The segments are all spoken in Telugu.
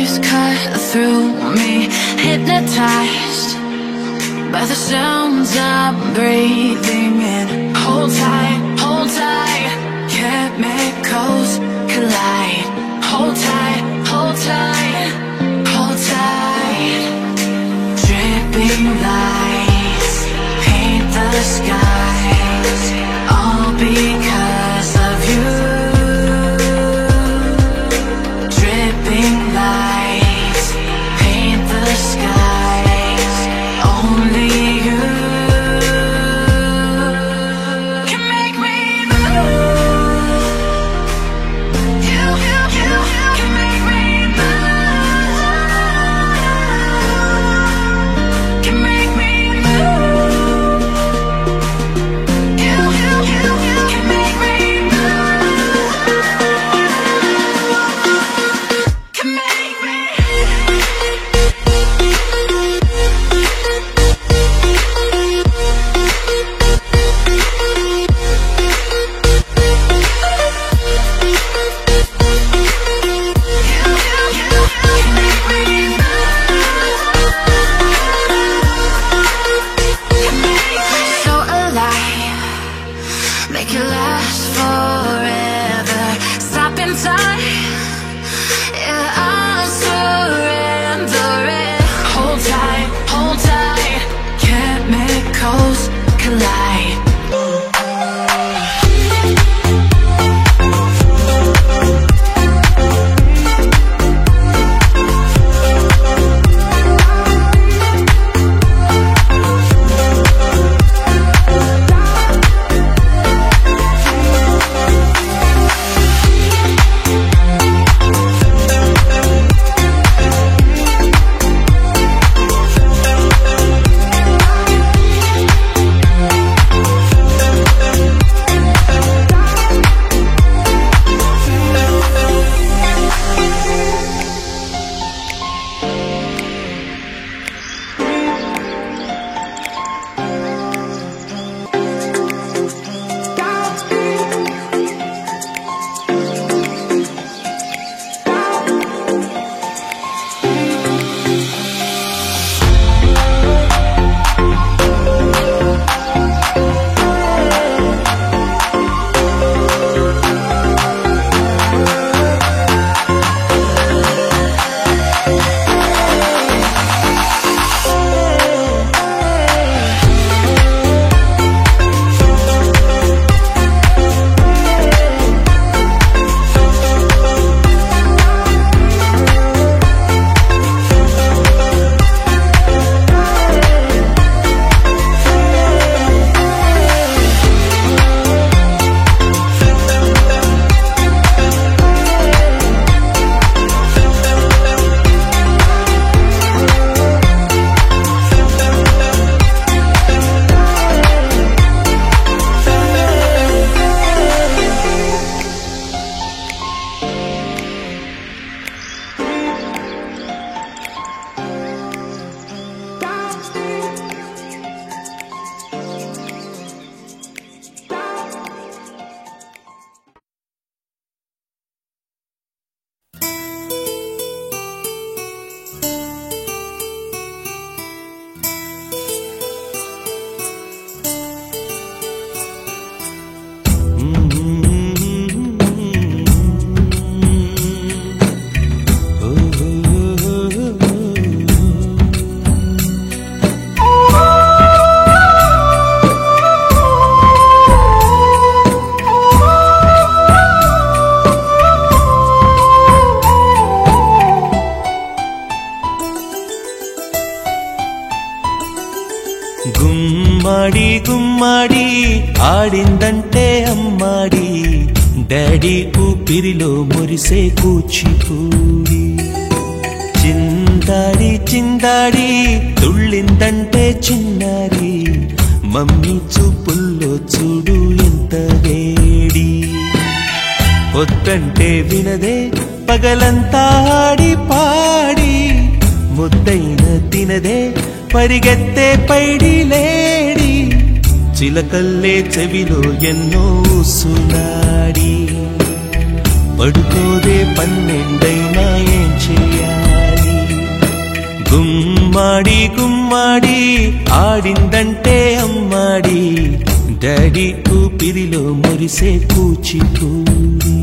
waves cut through me, hypnotized by the sounds I'm breathing in. Hold tight, chemicals collide. Hold tight, hold tight, hold tight. Dripping lights paint the skies, all because of you. Dripping lights paint the skies, only you can make me move. You can make me move. Can make me move. You can make me move. Can make me. So alive, make it last forever. Stop in time, yeah, I'm surrendering. Hold tight, chemicals collide. Gummadi Gummadi ఆడిందంటే అమ్మాడి daddy ఊపిరిలో మురిసే కూచిపూడి చిందాడి చిందాడి తుళ్ళిందంటే చిన్నారి మమ్మీ చూపుల్లో చూడు ఎంత వేడి పొద్దంటే వినదే పగలంతా ఆడి పాడి ముద్దైన తినదే పరిగెత్తే పైడి లేడి చిలకల్లే చెవిలో ఎన్నో సునాడి పడుకోదే పన్నెండైనా ఏం చెయ్యాలి గుమ్మాడి గుమ్మాడి ఆడిందంటే అమ్మాడి డాడీ ఊపిరిలో మురిసే కూచిపూడి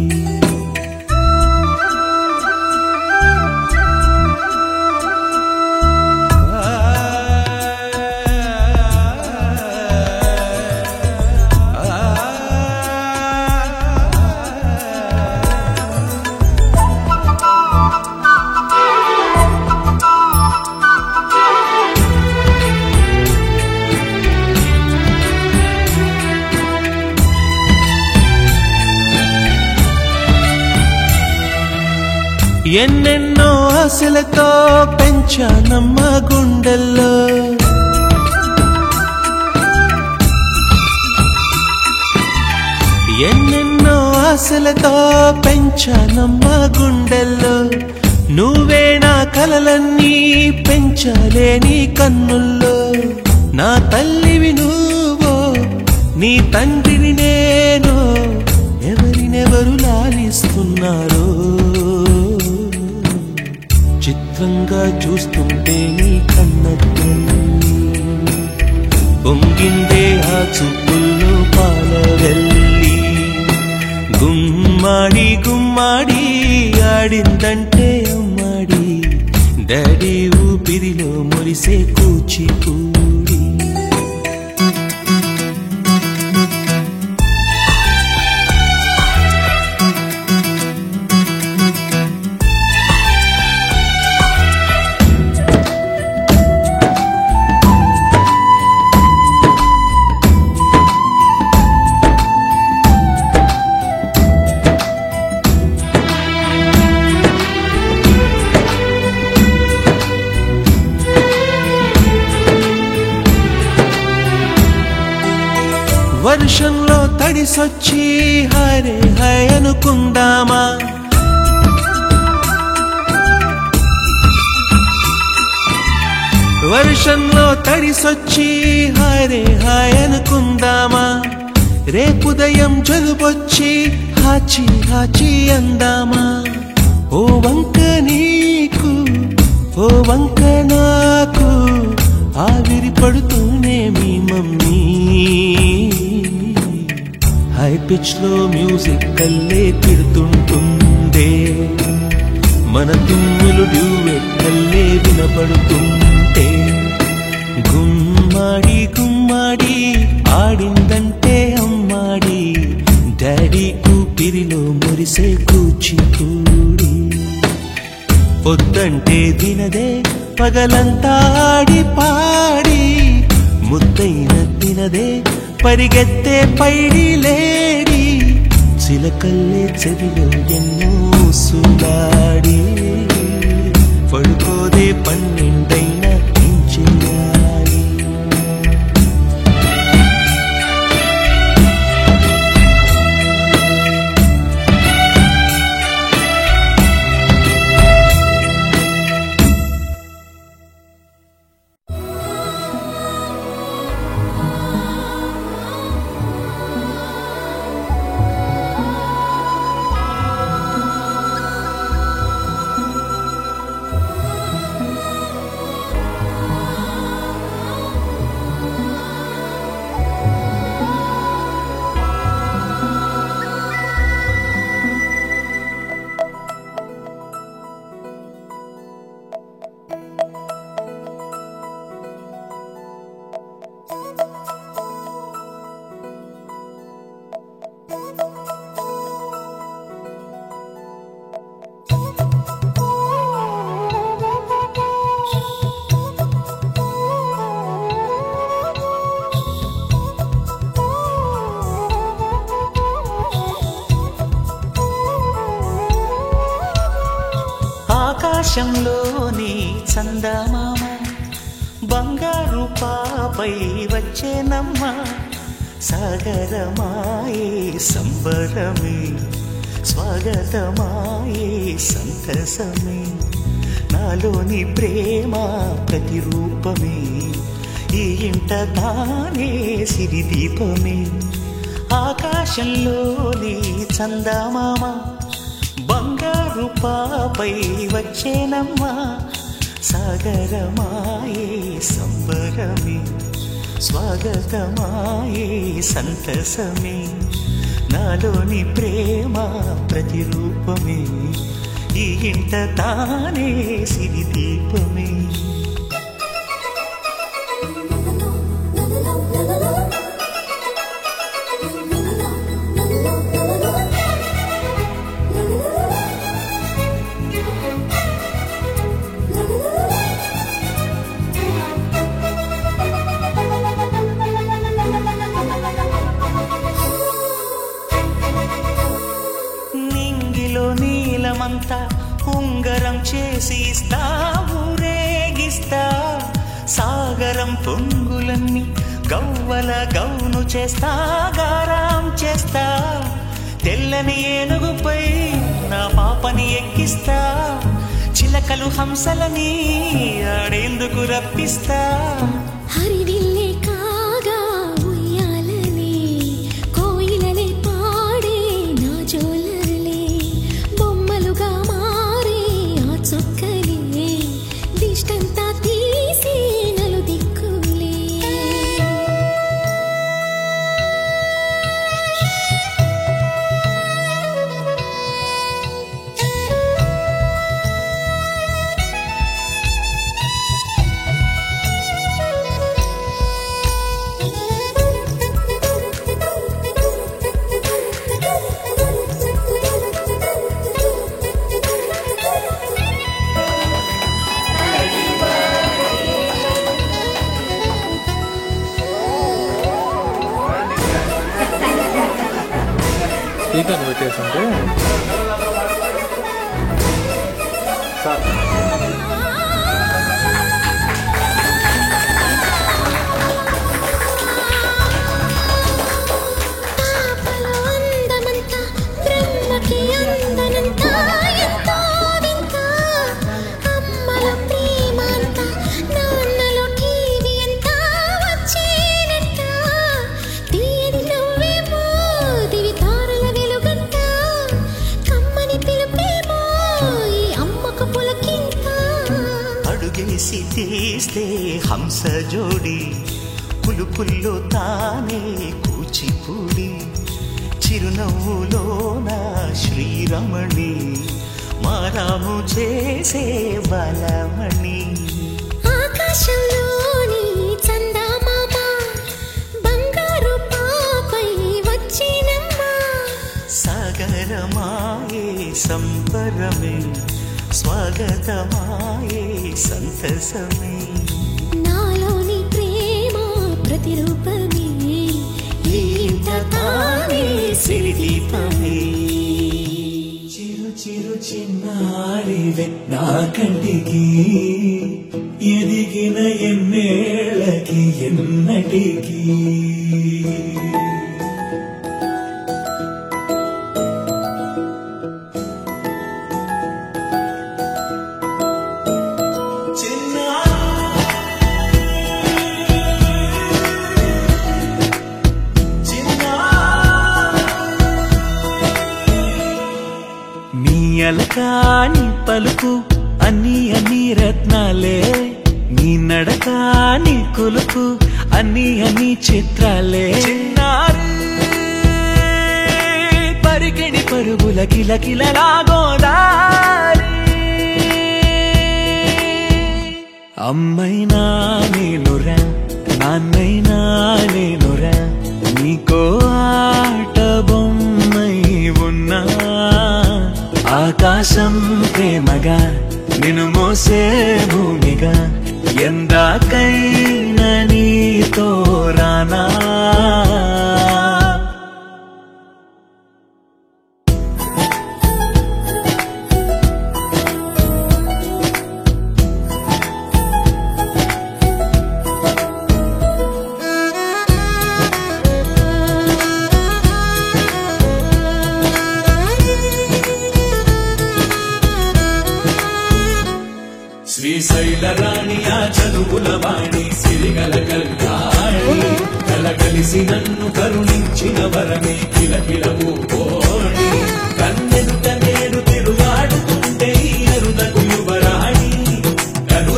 ఎన్నెన్నో ఆశలతో పెంచానమ్మ గుండెల్లో ఎన్నెన్నో ఆశలతో పెంచానమ్మ గుండెల్లో నువ్వే నా కలలన్నీ పెంచాలే నీ కన్నుల్లో నా తల్లివి నువ్వో నీ తండ్రిని నేను ఎవరినెవరు లాలిస్తున్నారో చిత్రంగా చూస్తుంటే నీ కన్నట్టు పొంగిందే ఆ చూపుల్లో పాలవెల్లి గుమ్మాడి గుమ్మాడి ఆడిందంటే అమ్మాడి డాడీ ఊపిరిలో మురిసే కూచిపూడి వర్షంలో తడిసొచ్చి హరే హై అనుకుందామా వర్షంలో తడిసొచ్చి హరే హై అనుకుందామా రేపుదయం జలుబొచ్చి హాచి హాచి అందామా ఓ వంక నీకు ఓ వంక నాకు ఆవిరి పడుతూనే మీ మమ్మీ హై పిచ్ లో మ్యూజిక్ కల్లే తిడుతుంటుందే మన తుమ్ములు డ్యూయెట్ కల్లే వినపడుతుంటే గుమ్మాడి గుమ్మాడి ఆడిందంటే అమ్మాడి డాడీ ఊపిరిలో మురిసే కూచిపూడి పొద్దంటే దినదే పగలంతా ఆడి పాడి ముద్దైన తినదే పరిగెత్తే పైడి లేడి చిలకల్లే చెవిలో ఎన్నో సులాడి పడుకోదే పన్నెండైనా పెంచేయాలి ఆకాశంలోని చందమామ బంగారు పాపై వచ్చేనమ్మ సాగరమాయే సంబరమే స్వాగతమాయే సంతసమే నాలోని ప్రేమ ప్రతిరూపమే ఈ ఇంట తానే సిరిదీపమే ఆకాశంలోని చందమామ బంగారు పాపై వచ్చేనమ్మా సాగరమాయే సంబరమే స్వాగతమాయే సంతసమే నాలోని ప్రేమ ప్రతిరూపమే ఈ ఇంట తానే సిరి దీపమే నీలమంతా ఉంగరం చేసి ఇస్తా ఊరేగిస్తా సాగరం పొంగులన్నీ గవ్వల గౌను చేస్తా గారాం చేస్తా తెల్లని ఏనుగుపై నా పాపని ఎక్కిస్తా చిలకలు హంసలని ఆడేందుకు రప్పిస్తా హరివిల్లే కాగా ఉయ్యాలనే కోయిలలే పాడే నా జోలలే బొమ్మలుగా మారే ఆ చుక్కలే దిష్టంతా తీసి నలు దిక్కులే స్పీకర్ పెట్టేస్తుంటే అడుగేసి తీస్తే హంస జోడి పులుపుల్లో తానే కూచిపూడి చిరునవ్వులోన శ్రీరమణి మారాము చేసే బలమణి ఆకాశంలోని చందమామ బంగారు పాపై వచ్చినమ్మా సాగరమాయే సంబరమే స్వాగతమాయే సంతసమే నాలోని ప్రేమ ప్రతిరూపమే ఈ ఇంట తానే సిరి దీపమే చిరు చిరు చిన్నారివే నా కంటికి ఎదిగిన ఎన్నేళ్ళకి ఎన్నటికి అలకాని పలుకు అన్ని అన్ని రత్నాలే నీ నడకాని కులుకు అన్ని అన్ని చిత్రాలే పరికిణి పరుగుల కిలకిలలాగోదారి అమ్మైనా నేనురా నాన్నైనా నేనురా నీకో ఆట బొమ్మై ఉన్నా ఆకాశం ప్రేమగా నిన్ను మోసే భూమిగా ఎందాకైనా నీతో రానా శ్రీశైల రాణియా చదువుల వాణి సిరిగల కల్యాణి కలగలిసి నన్ను కరుణించిన వరమే కిలకిలవు కోణి కన్నెదుట నేను తిరుగాడుతుంటే ఈ అరుదకు యువరాణి కను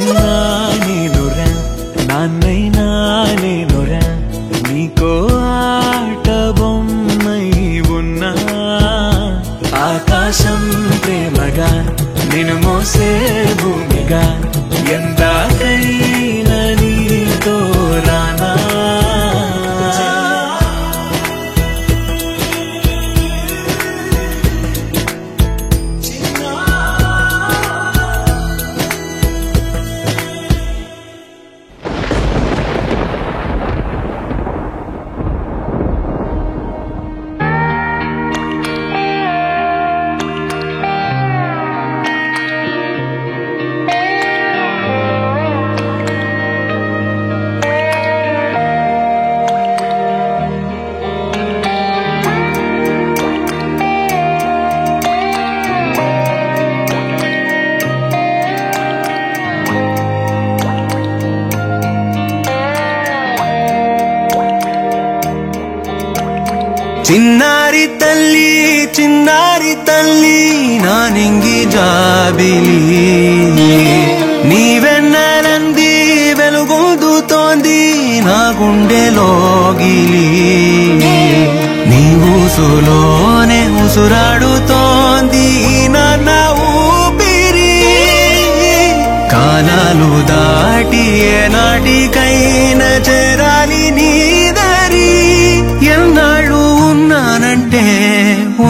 అమ్మా నేనురా నాన్నైనా నేనురా నీకో ఆట బొమ్మై ఉన్నా ఆకాశం ప్రేమగా నిన్ను మోసే భూమిగా ఎందాకైనా నీతో రానా చిన్నారి తల్లి నా నింగి జాబిలి నీవెన్నెలంది వెలుగొందుతోంది నా గుండెలోగిలి నీ ఊసులోనే ఉసురాడుతోంది నాన్న ఊపిరి కాలాలు దాటి ఏనాటికైనా చేరాలి నీ దరి ఎన్నాళ్ళు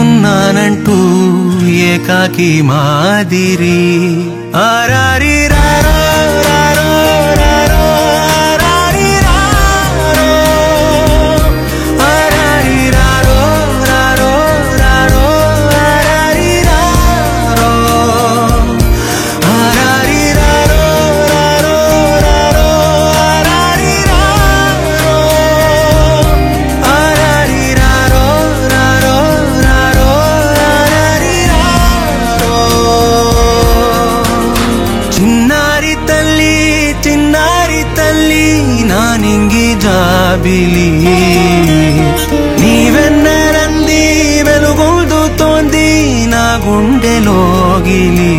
ఉన్నానంటూ ఏకాకి మాదిరి ఆరారి రారో రారో రారో ఆరారి రారో ఆరారి రారో రారో రారో ఆరారి రారో ఆరారి రారో రారో రారో ఆరారి రారో ఆరారి రారో రారో రారో ఆరారి రారో చిన్నారి తల్లి నా నింగి జాబిలి నీవెన్నెలంది వెలుగొందుతోంది నా గుండెలోగిలి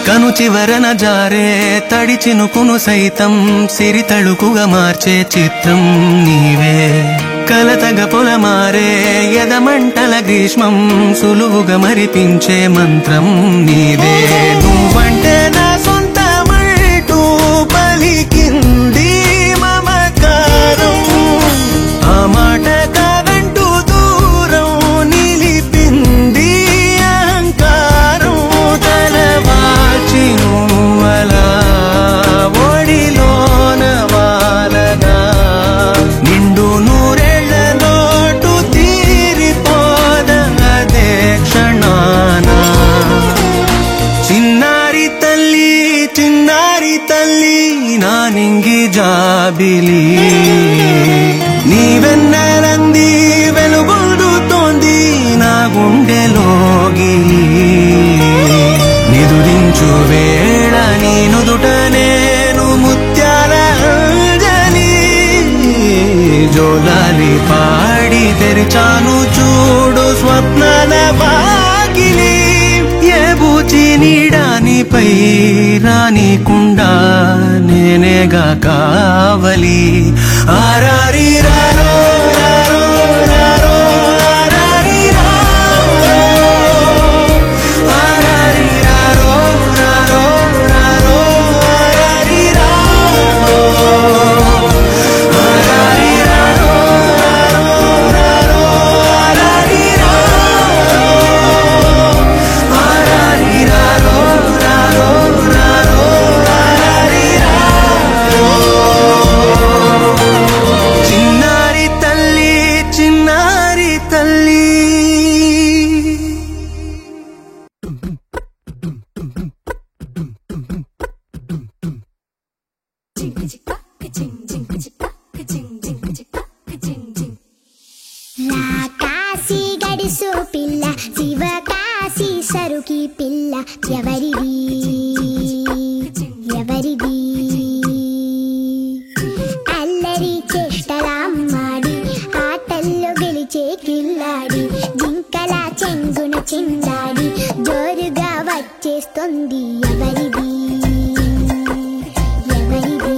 కను చివరన జారే తడి చినుకును సైతం సిరి తళుకుగా మార్చే చిత్రం నీవే కలతగ పొలమారే ఎదమంటల గ్రీష్మం సులువుగా మరిపించే మంత్రం నీవే నువ్వంటే నా సొంతమంటూ పలికింది మమకారం ఆ మాట కాదంటూ దూరం నిలిపింది అహంకారం తలవాచి నువ్వలా ఒడిలోన వాలగా నిండు నూరేళ్ల లోటు తీరిపోదదే క్షణాన చిన్నారి తల్లి నా నింగి జాబిలి నీవెన్నెలంది వెలుగొందుతోంది నా గుండెలోగిలి నిదురించు వేళ నీ నుదుట నేను ముత్యాల అంజలి జోలాలి పాడి తెరిచాను చూడు స్వప్నాల వాకిలి ఏ బూచి నీడానిపై రానికుండా నేనేగా కావలి ఆరారి రారో రారో రారో ఆరారి రారో ఆరారి రారో రారో రారో ఆరారి రారో ఆరారి రారో రారో రారో ఆరారి రారో ఆరారి రారో రారో రారో ఆరారి రారో చిన్నారి చౌకీ పిల్ల ఎవరిది ఎవరిది అల్లరి చేష్టలామ్మాడి ఆటల్లో గెలిచే కిల్లాడి జింకల చెంగున చిందాడి జోరుగా వచ్చేస్తుంది ఎవరిది ఎవరిది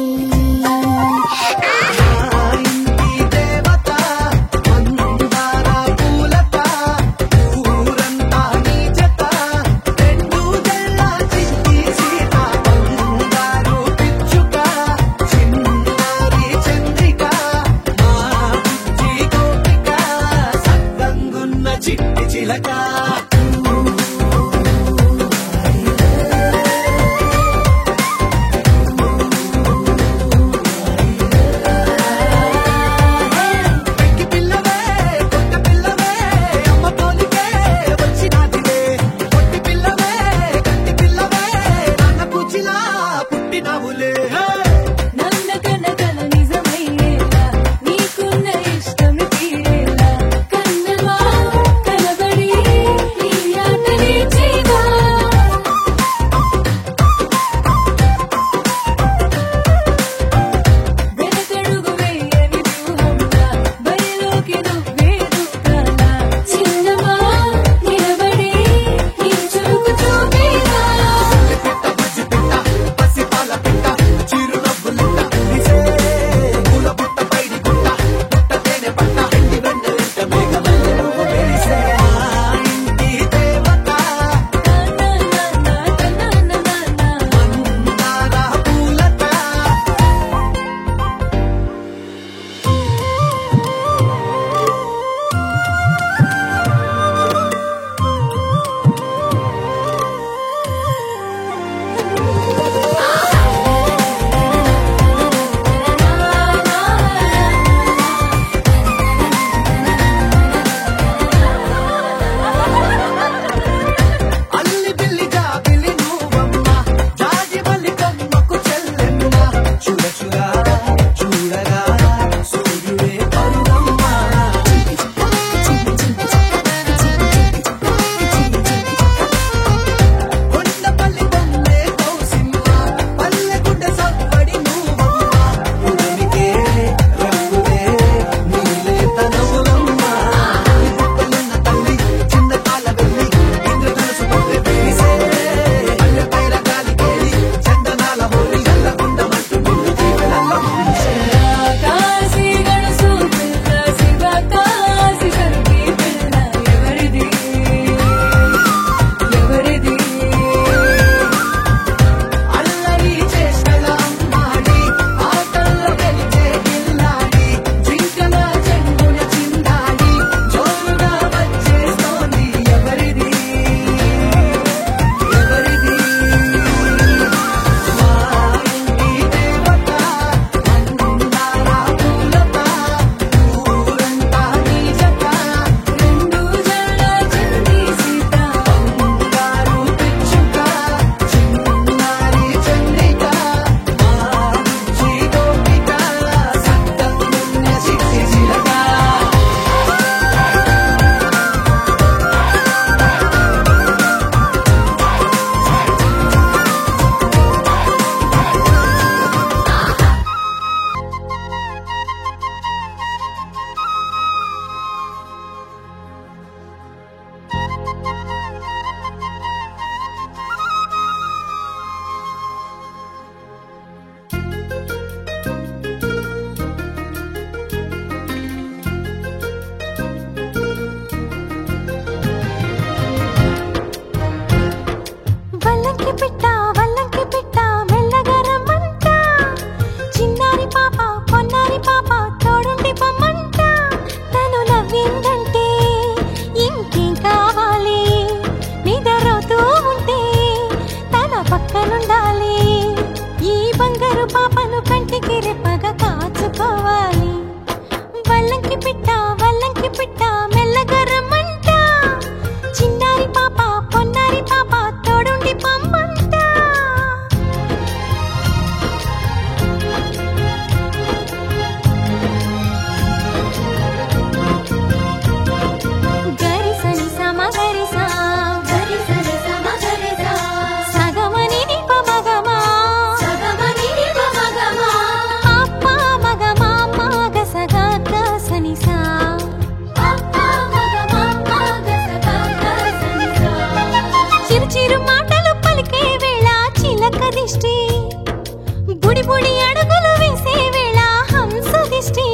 బుడి బుడి అడుగులు వేసే వేళ హంస దిష్టి,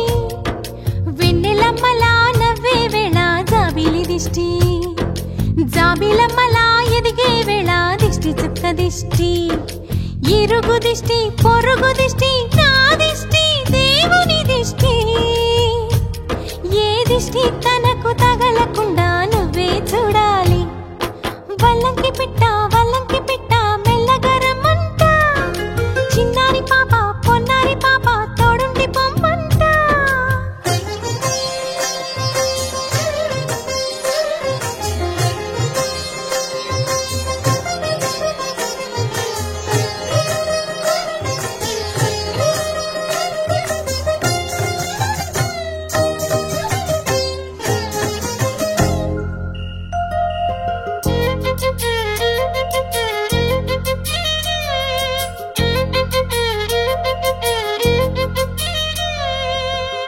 వెన్నెలమ్మలా నవ్వే వేళ జాబిలి దిష్టి, జాబిలమ్మలా ఎదిగే వేళ దిష్టి చుక్క దిష్టి, ఇరుగు దిష్టి పొరుగు దిష్టి నా దిష్టి దేవుని దిష్టి, ఏ దిష్టి తనకు తగలకుండా నువ్వే చూడాలి. వల్లంకి పిట్ట మెల్లగా రమ్మంట, చిన్నారి పాప పొన్నారి పాప తోడుండి పొమ్మంట.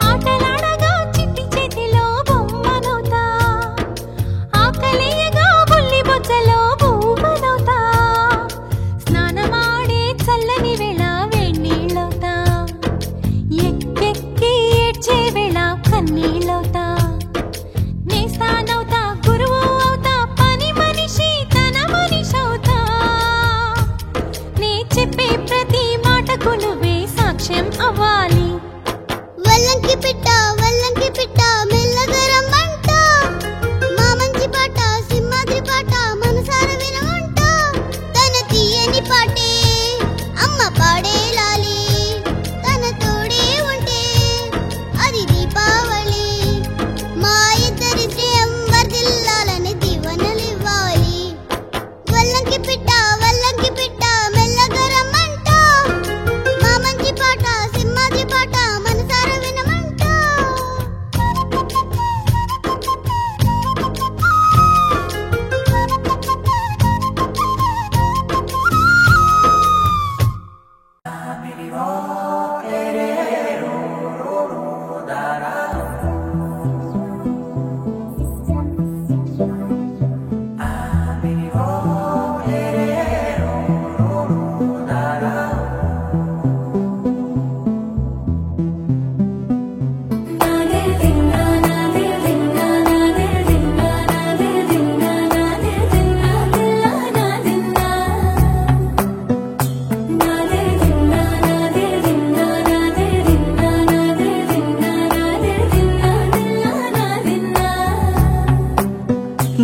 ఆటలాడగా చిట్టి చేతిలో బొమ్మనవుతా, ఆకలేయగా బుల్లి బొజ్జలో బొమ్మనవుతా, స్నానమాడే చల్లని వేళ వేణీళ్ళవుతా, ఎక్కెక్కి ఏడ్చే వేళ కన్నీళ్ళవుతా, నేస్తానవుతా గురువు అవుతా, పని మనిషి తన మనిషవుతా, నే చెప్పే ప్రతి మాటకు నువ్వే సాక్ష్యం అవ్వాలి. వల్లంకి పిట్ట మెల్లగా రమ్మంట, మా మంచి పాట సింహాద్రి పాట మనసార వినమంట, తన తీయని పాటే అమ్మ పాడే లాలి, తన తోడే ఉంటే అది దీపావళి, మా ఇద్దరి శ్రేయం వర్ధిల్లాలని దీవెనలివ్వాలి. వల్లంకి పిట్ట మెల్లగా రమ్మంట, మా మంచి పాట సింహాద్రి పాట మనసార వినమంట.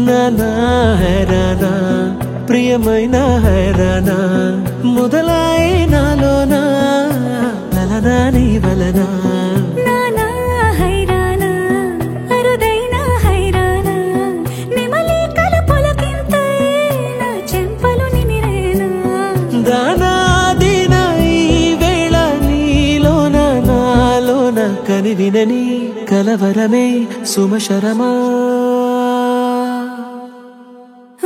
నానా హైరానా ప్రియమైన హైరానా మొదలాయి నాలోనా లలనా నీ వలనా. నానా హైరానా అరుదైన హైరానా నెమలి కలుపులకింతై నా చెంపలు నిమిరేనా. దానా దీనా ఈ వేళ నీలోన నాలోన కనివినని కలవరమే సుమశరమా.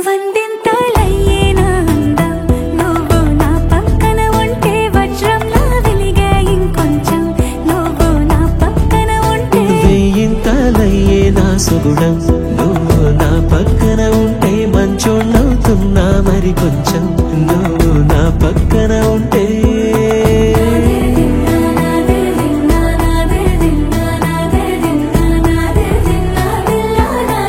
వందింతలయ్యేనా అందం నువ్వు నా పక్కన ఉంటే, వజ్రంలా వెలిగే ఇంకొంచెం నువ్వు నా పక్కన ఉంటే, వెయ్యింతలయ్యే నా సుగుణం నువ్వు నా పక్కన ఉంటే, మంచోళ్ళవుతున్నా మరి కొంచెం నువ్వు నా పక్కన ఉంటే. నా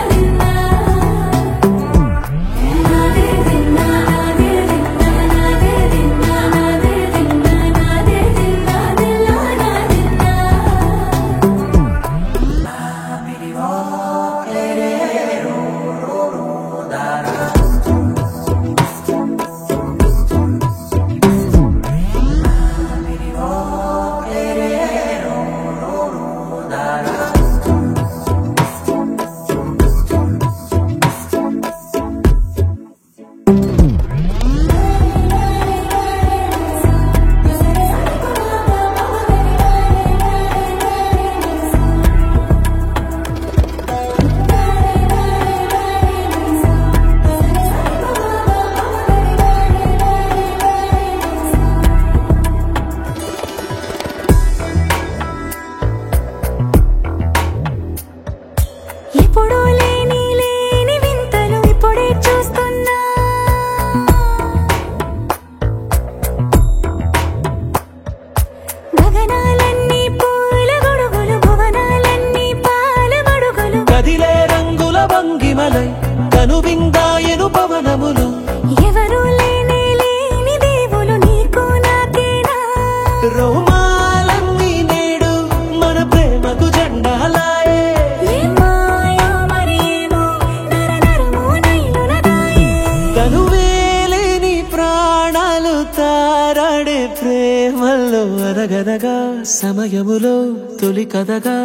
ప్రేమల్లో అరగదగా సమయములో తొలి కథగా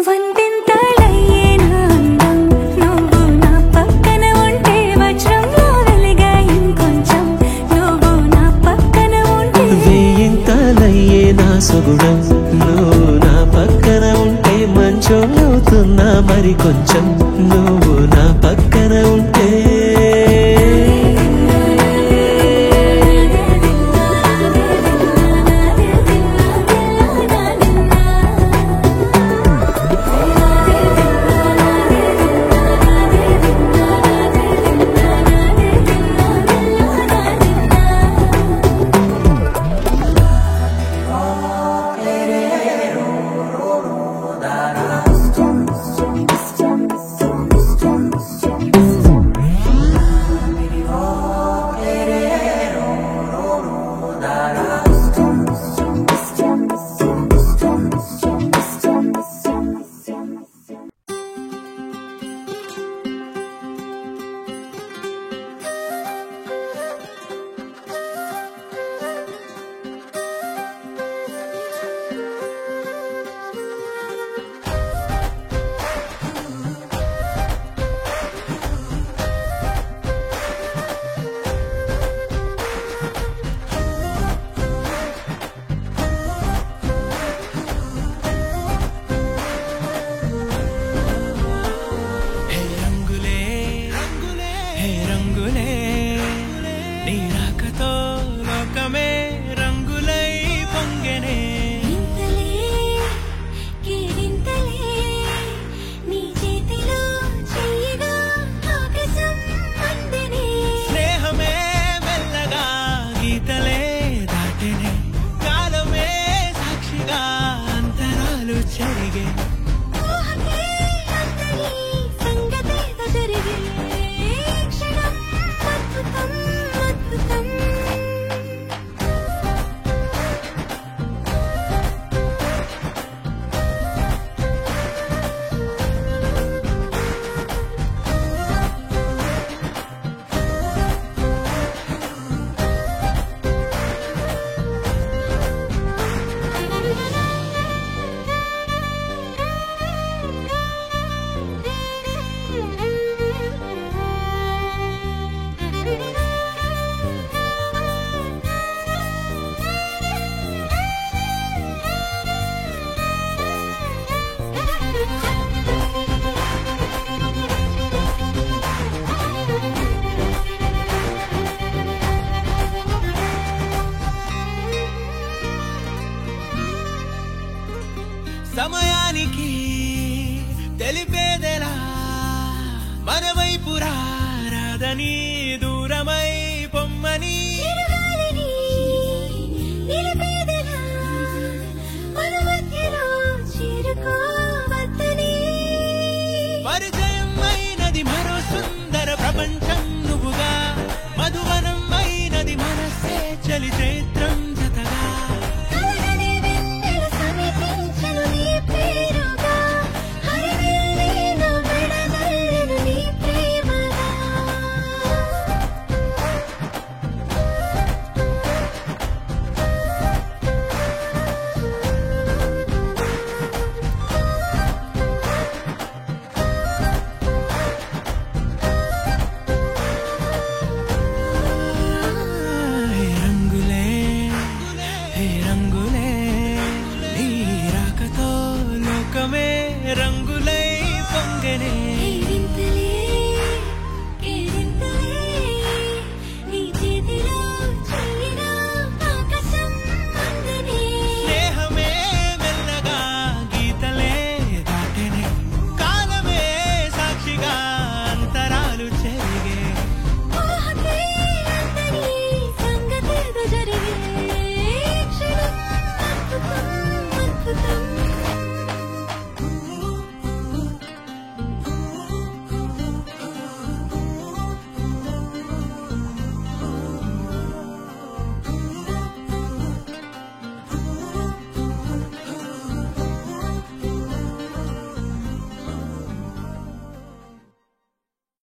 వందింతలయ్యే నా అందం నువ్వు నా పక్కన ఉంటే వజ్రంలో వెలిగా ఇంకొంచెం నువ్వు నా పక్కన ఉంటే వేయింతలయ్యే నా సుగుణం నువ్వు నా పక్కన ఉంటే మంచోళ్ళవుతున్నా మరి కొంచెం నువ్వు నా పక్కన ఉంటే సమయానికి తెలిపేదెలా మన వైపు రాదని